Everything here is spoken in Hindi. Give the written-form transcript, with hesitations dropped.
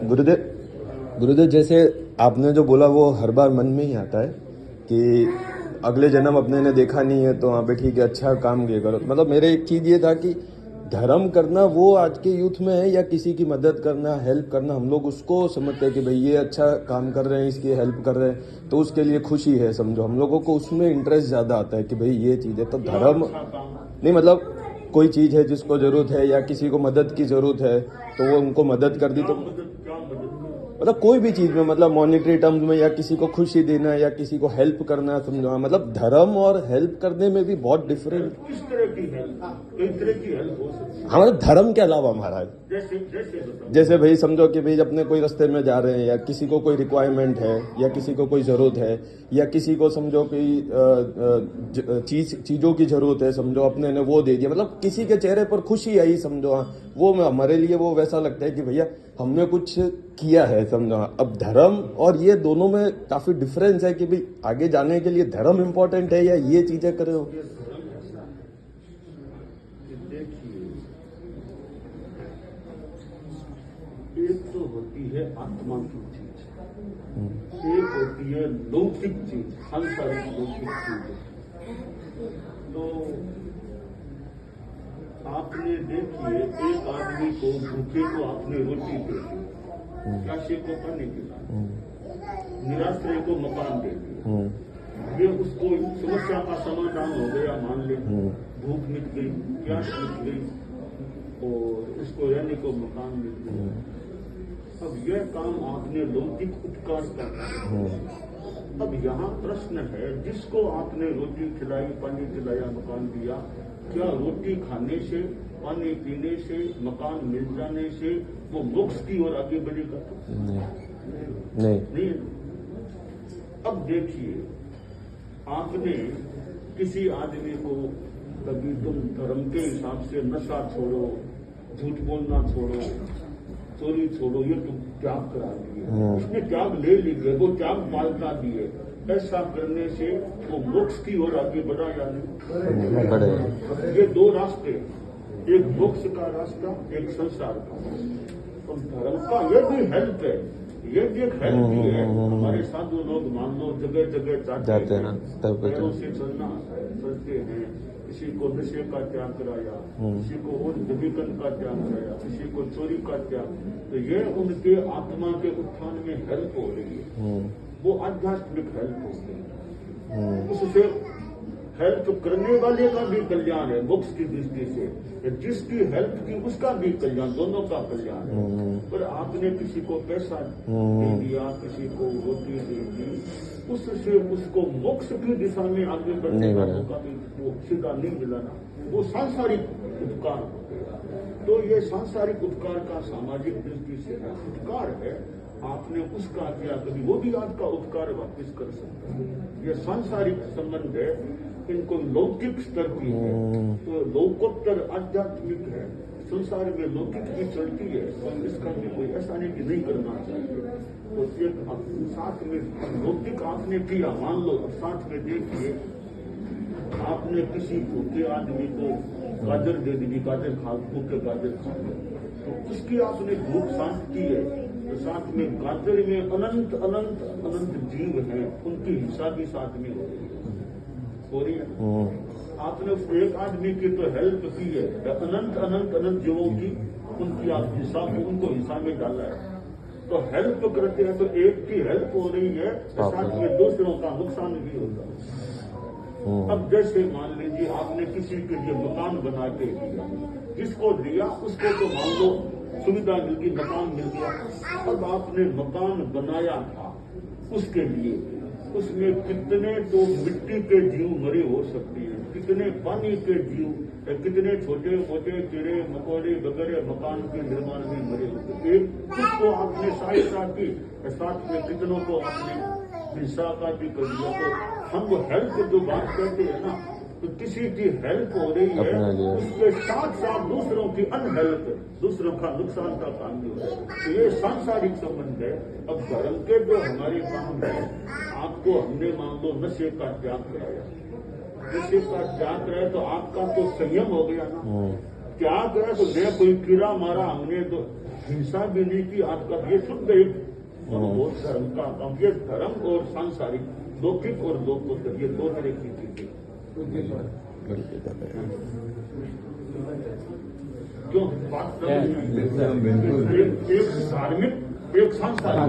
गुरुदेव गुरुदेव, जैसे आपने जो बोला वो हर बार मन में ही आता है कि अगले जन्म अपने ने देखा नहीं है तो वहाँ पे ठीक है, अच्छा काम किया करो। मतलब मेरे एक चीज़ ये था कि धर्म करना वो आज के यूथ में है या किसी की मदद करना, हेल्प करना, हम लोग उसको समझते हैं कि भाई ये अच्छा काम कर रहे हैं, इसकी हेल्प कर रहे हैं तो उसके लिए खुशी है, समझो। हम लोगों को उसमें इंटरेस्ट ज़्यादा आता है कि भाई ये चीज़ है। तो धर्म नहीं, मतलब कोई चीज़ है जिसको ज़रूरत है या किसी को मदद की ज़रूरत है तो वो उनको मदद कर दी, तो मतलब कोई भी चीज में, मतलब मॉनेटरी टर्म्स में, या किसी को खुशी देना या किसी को हेल्प करना, समझो। मतलब धर्म और हेल्प करने में भी बहुत डिफरेंट। किस तरह की हेल्प, कई तरह की हेल्प हो सकती है। हमारे धर्म के अलावा महाराज, जैसे भाई समझो कि भाई अपने कोई रास्ते में जा रहे हैं या किसी को कोई रिक्वायरमेंट है या किसी को कोई जरूरत है या किसी को समझो कि चीजों की जरूरत है, समझो अपने ने वो दे दिया, मतलब किसी के चेहरे पर खुशी आई, समझो। वो हमारे लिए वो वैसा लगता है कि भैया हमने कुछ किया है, समझो। अब धर्म और ये दोनों में काफी डिफरेंस है कि भाई आगे जाने के लिए धर्म इंपॉर्टेंट है या ये चीजें करे हो। एक तो होती है आत्मा की चीज, एक होती है लौकिक चीज, सांसारिक लौकिक चीज। तो आपने देखिए, एक आदमी को, भूखे को आपने रोटी दे दी, प्यासे को पानी पिला, निराश्रय को मकान दे दिया, ये उसको समस्या का समाधान हो गया, मान ले। भूख मिट गई, प्यास मिट गई और उसको रहने को मकान मिल गया। अब यह काम आपने लौकिक उपकार कर। अब यहाँ प्रश्न है, जिसको आपने रोटी खिलाई, पानी खिलाया, मकान दिया, क्या रोटी खाने से, पानी पीने से, मकान मिल जाने से वो मोक्ष की ओर आगे बढ़ेगा? नहीं। अब देखिए, आपने किसी आदमी को कभी तुम धर्म के हिसाब से नशा छोड़ो, झूठ बोलना छोड़ो, चोरी छोड़ो, ये तुम त्याग करा दिए, उसने त्याग ले लिए, वो त्याग मालता दिए, ऐसा करने से वो मोक्ष की ओर आगे बढ़ा या नहीं बढ़े? ये दो रास्ते, एक मोक्ष का रास्ता, एक संसार का। तो धर्म का ये भी हेल्प है, ये भी एक हेल्प ही है। हमारे साधु लोग मान लो जगह जगह जाते हैं, पैरों से चलते हैं, किसी को नशे का त्याग कराया, किसी को उद्विकन का त्याग कराया, किसी को चोरी का त्याग, तो ये उनके आत्मा के उत्थान में हेल्प हो रही है, वो आध्यात्मिक हेल्प हो रही है। उससे हेल्प करने वाले का भी कल्याण है मोक्ष की दृष्टि से, जिसकी हेल्प की उसका भी कल्याण, दोनों का कल्याण है। पर आपने किसी को पैसा दे दिया, किसी को रोटी दे दी, उससे उसको मोक्ष की दिशा में आगे बढ़ने का मौका भी वो सीधा नहीं मिला ना, वो सांसारिक उपकार हो गया। तो ये सांसारिक उपकार का सामाजिक दृष्टि से उपकार है, आपने उसका किया, कभी वो भी आपका उपकार वापस कर सकता है। ये सांसारिक संबंध है, इनको लौकिक स्तर की है, तो लौकोत्तर आध्यात्मिक है, संसार में लौकिक भी चलती है, और इसका भी कोई ऐसा नहीं कि नहीं करना चाहिए। तो एक साथ में लौकिक आपने किया, मान लो, अब साथ में देखिए, आपने किसी भूखे आदमी को गाजर दे दी, गाजर खा, भूखे गाजर खा, तो उसकी आपने भूख शांत की है, तो साथ में गाजर में अनंत अनंत अनंत जीव हैं, उनकी हिस्सा भी साथ में हो रही है। आपने उस एक आदमी की तो हेल्प की है, अनंत अनंत अनंत जीवों की उनकी आप हिस्सा, उनको हिस्सा में डाला है। तो हेल्प करते हैं तो एक की हेल्प हो रही है, तो साथ में दूसरों का नुकसान भी होता है। अब जैसे मान लीजिए आपने किसी के लिए मकान बना के दिया, जिसको दिया उसको तो मान लो सुविधा मिल गई, मकान मिल गया। अब आपने मकान बनाया था उसके लिए, उसमें कितने तो मिट्टी के जीव मरे हो सकते हैं, कितने पानी के जीव, कितने छोटे मोटे कीड़े मकोड़े वगैरह मकान के निर्माण में मरे होते। एक कुछ को आपने सहायता की, साथ में कितनों को आपने हिस्सा का भी कर दिया। तो हम वो हेल्प जो बात करते हैं ना, तो किसी की हेल्प हो रही है, उसके साथ साथ दूसरों की अनहेल्प, दूसरों का नुकसान का काम भी हो रहा है। तो ये सांसारिक संबंध है। अब धर्म के जो हमारे काम है, आपको हमने मान लो नशे का त्याग कराया, नशे का त्याग कराया तो आपका तो संयम हो गया ना, क्या करा तो न कोई कीड़ा मारा, हमने तो हिंसा भी नहीं की। आपका ये शुद्ध एक बहुत धर्म का काम, ये धर्म और सांसारिक लौकिक और लोकोत्तर ये दो तरह की चीजें क्यों बात कर, एक धार्मिक एक सांसारिक।